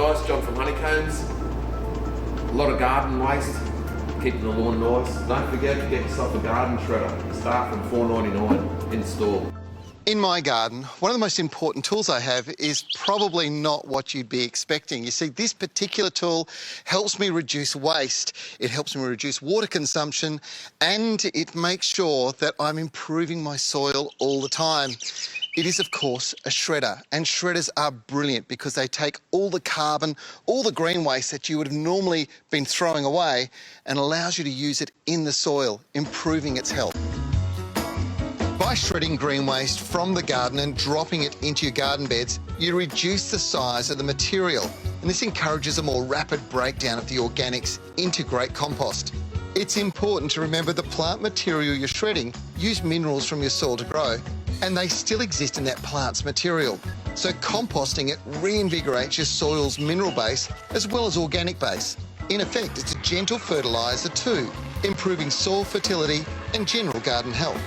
guys, John from Honeycombes. A lot of garden waste, keeping the lawn nice. Don't forget to get yourself a garden shredder. Start from $4.99 in store. In my garden, one of the most important tools I have is probably not what you'd be expecting. You see, this particular tool helps me reduce waste, it helps me reduce water consumption, and it makes sure that I'm improving my soil all the time. It is, of course, a shredder, and shredders are brilliant because they take all the carbon, all the green waste that you would have normally been throwing away and allows you to use it in the soil, improving its health. By shredding green waste from the garden and dropping it into your garden beds, you reduce the size of the material, and this encourages a more rapid breakdown of the organics into great compost. It's important to remember the plant material you're shredding use minerals from your soil to grow, and they still exist in that plant's material. So composting it reinvigorates your soil's mineral base as well as organic base. In effect, it's a gentle fertiliser too, improving soil fertility and general garden health.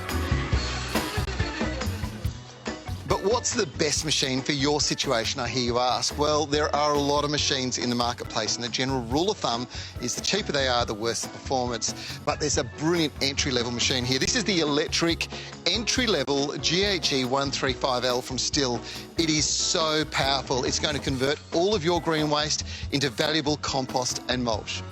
But what's the best machine for your situation, I hear you ask? Well, there are a lot of machines in the marketplace, and the general rule of thumb is the cheaper they are, the worse the performance. But there's a brilliant entry-level machine here. This is the electric entry-level G.E.T 135L from STIHL. It is so powerful. It's going to convert all of your green waste into valuable compost and mulch.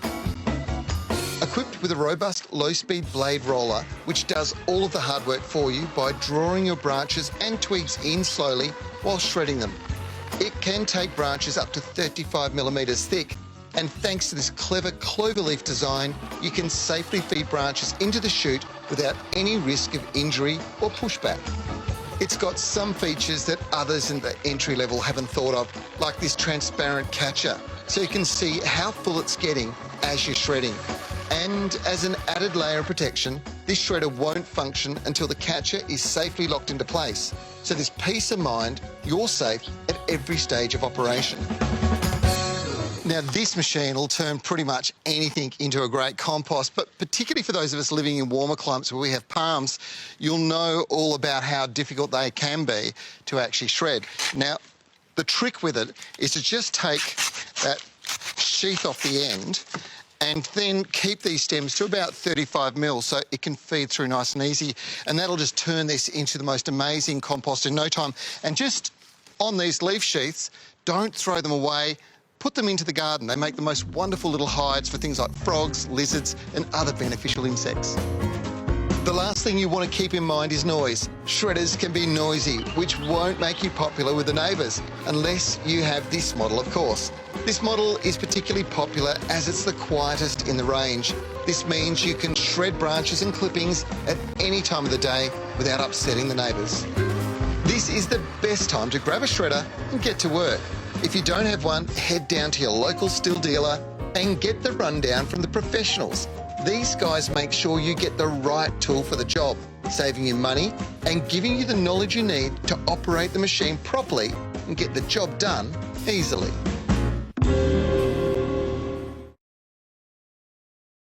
Equipped with a robust low-speed blade roller, which does all of the hard work for you by drawing your branches and twigs in slowly while shredding them. It can take branches up to 35 millimetres thick, and thanks to this clever cloverleaf design, you can safely feed branches into the chute without any risk of injury or pushback. It's got some features that others in the entry level haven't thought of, like this transparent catcher, so you can see how full it's getting as you're shredding. And as an added layer of protection, this shredder won't function until the catcher is safely locked into place. So there's peace of mind, you're safe at every stage of operation. Now, this machine will turn pretty much anything into a great compost, but particularly for those of us living in warmer climates where we have palms, you'll know all about how difficult they can be to actually shred. Now, the trick with it is to just take that sheath off the end and then keep these stems to about 35 mil so it can feed through nice and easy, and that'll just turn this into the most amazing compost in no time. And just on these leaf sheaths, don't throw them away, put them into the garden. They make the most wonderful little hides for things like frogs, lizards and other beneficial insects. The last thing you want to keep in mind is noise. Shredders can be noisy, which won't make you popular with the neighbours, unless you have this model, of course. This model is particularly popular as it's the quietest in the range. This means you can shred branches and clippings at any time of the day without upsetting the neighbours. This is the best time to grab a shredder and get to work. If you don't have one, head down to your local STIHL dealer and get the rundown from the professionals. These guys make sure you get the right tool for the job, saving you money and giving you the knowledge you need to operate the machine properly and get the job done easily.